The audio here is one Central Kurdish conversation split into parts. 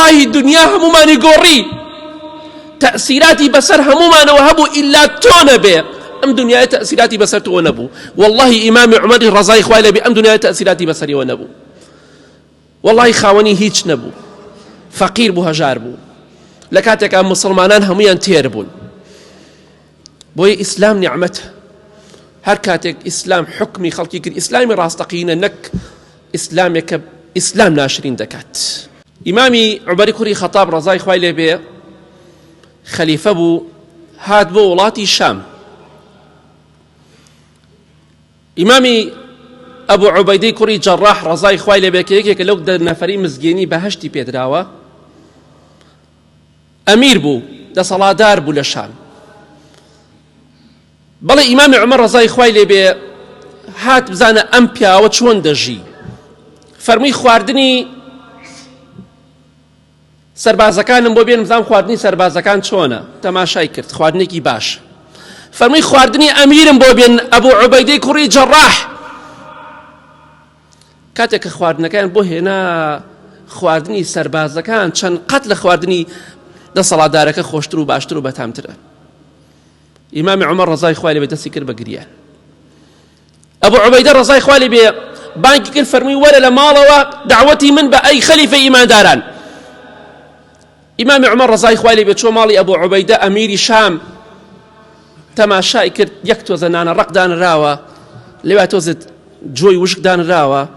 والله الدنيا هموماني قوري تأثيراتي بسر همومان وهبو إلا تونبي أم دنيا تأثيراتي بسر تونبو والله إمام عمر الرضاي خوالي بأم دنيا تأثيراتي بسري ونبو والله خاوني هيج نبو فقير بو هجار بو لكاتك أم مسلمانان هميان تيربون بوي إسلام نعمته هر كاتك إسلام حكمي خلقي كر إسلامي راستقين نك إسلامك إسلام ناشرين دكات إمامي عمر كوري خطاب رضاي خوالي بي خليفة بو هاد بو ولاتي الشام إمامي أبو عبيدي كوري جراح رضاي خوالي بي كيك لوك دا نفري مزجيني بهشتي بيدراوا أمير بو دا صلادار بو للشام بەڵێ ئیمامی عومەر ڕەزای خوای لێ بێ هات بزانە ئەم پیاوە چۆن دەژی فەرمووی خواردنی سەربازەکانم بۆ بێنم بزانم خواردنی سەربازەکان چۆنە تەماشای کرد خواردنێکی باش فەرمووی خواردنی ئەمیرم بۆ بێن ئەبوو عوبەیدەی کوڕی جەڕاح کاتێک کە خواردنەکان بۆ هێنا خواردنی سەربازەکان چەند قەت لە خواردنی دەسەڵاتدارەکە خۆشتر و باشتر و بەتامترە إمام عمر رضاي خوالي بدسي كرب قريان أبو عبيدة رضاي خوالي بي بانكي كل فرمي ولا لمالا دعوتي من بأي خليفة إيمان داران إمام عمر رضاي خوالي بي شو مالي أبو عبيدة أمير شام تماشاي كرد يكتو زنانا رق دان الراوة لواتو زد جوي وشك دان الراوة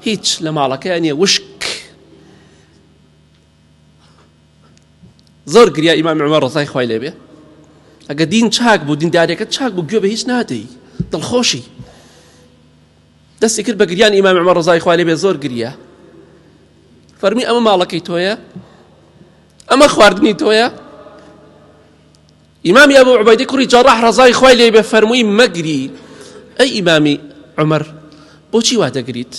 هيتش لمالا كاني وشك زور قريا إمام عمر رضاي خوالي بي ئەگە دین چاک بوو دینداریەکەت چاک بوو گوێ بە هیچ نادەی دڵخۆشی دەستی کرد بە گریان ئیمام عومەر ڕەزای خوای لێ بێ زۆر گریا فەرمی ئەمە ماڵەکەی تۆیە ئەمە خواردنی تۆیە ئیمامی ئەبوو عوبەیدەی کوڕی جەڕاح ڕەزای خوای لێ بێ فەرمووی مەگری ئەی ئیمامی عومەر بۆچی وا دەگریت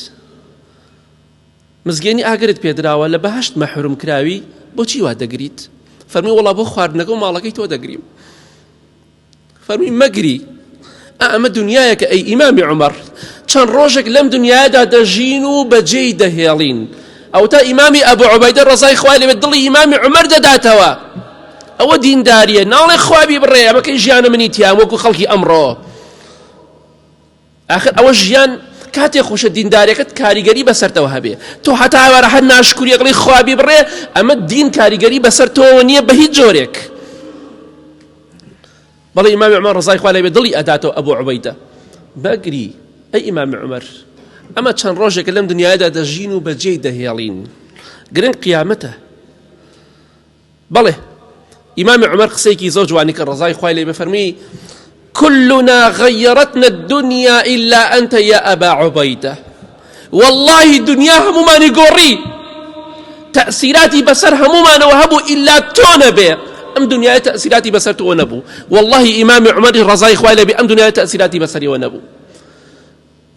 مزگێنی ئاگرت پێدراوە لە بەهەشت مەحروم کراوی بۆچی وا دەگریت فەرمی وەڵا بۆ خواردنەکە و ماڵەکەی تۆ دەگریم فەرمی مەگری ئەمە دنیایەکە ئەی ئیمامی عومەر چەند ڕۆژێک لەم دنیادا دەژین و بەجێی دەهێڵین ئەو تا ئیمامی ئەبوو عوبەیدە ڕەزای خوای لێ بێ دڵی ئیمامی عومەر دەداتەوە ئەوە دینداریە ناڵێ خوابی بڕێ ئەمەکەی ژیانە منی تیام وەکو خەڵکی ئەمڕۆ ئاخر ئەوە ژیان کاتێک خۆشە دینداریەکەت کاریگەری بەسەرتەوە هەبێ تۆ هەتا ئەوە هەر ناشکوری ئەڵێ خوابی بڕێ ئەمە دین کاریگەری بەسەر تۆوە نییە بە هیچ جۆرێک بەڵێ ئیمامی عومەر ڕەزای خوای لێ بێ دڵی ئەداتەوە ئەبوو عوبەیدە بەگری ئەی ئیمامی عومەر ئەمە چەند ڕۆژێکە لەم دنیادا دەژین و بەجێی دەهێڵین گرنگ قیامەتە بەڵێ ئیمامی عومەر قسەیەکی زۆر جوانی کە ڕەزای خوای لێ بێ فەرمی كلنا غيرتنا الدنيا إلا أنت يا أبا عبيدة والله الدنيا هموماني قوري تأثيراتي بسر همومان وهبو إلا تونبي أم دنيا تأثيراتي بسر تونبو والله إمام عمر الرضاي خوالي بأم دنيا تأثيراتي بسري ونبو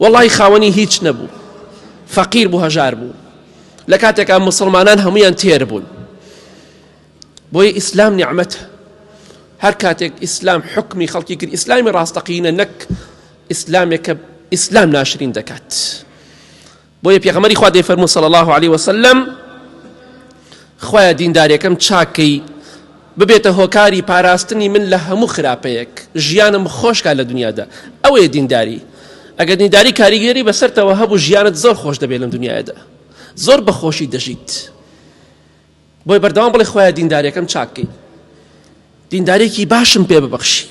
والله خاوني هيج نبو فقير بو هجار بو لكاتك أم مسلمانان هميان تيربون بوي إسلام نعمته هر كاتك إسلام حكمي خلقي كر إسلامي راستقين نك إسلامك إسلام ناشرين دكات بوي بيغمري خواه دي فرمو صلى الله عليه وسلم خواه دين داري كم تشاكي ببيته هوكاري باراستني من لهمو خرابيك جيانم خوش كالا دنيا دا اوه دين داري اگر دين داري كاريگري بسرت وهبو جيانت زور خوش دا بيلم دنيا دا زور بخوشي دجيت بوي بردوان بلي خواه دين داري كم تشاكي دیندارێکی باشم پێ ببەخشی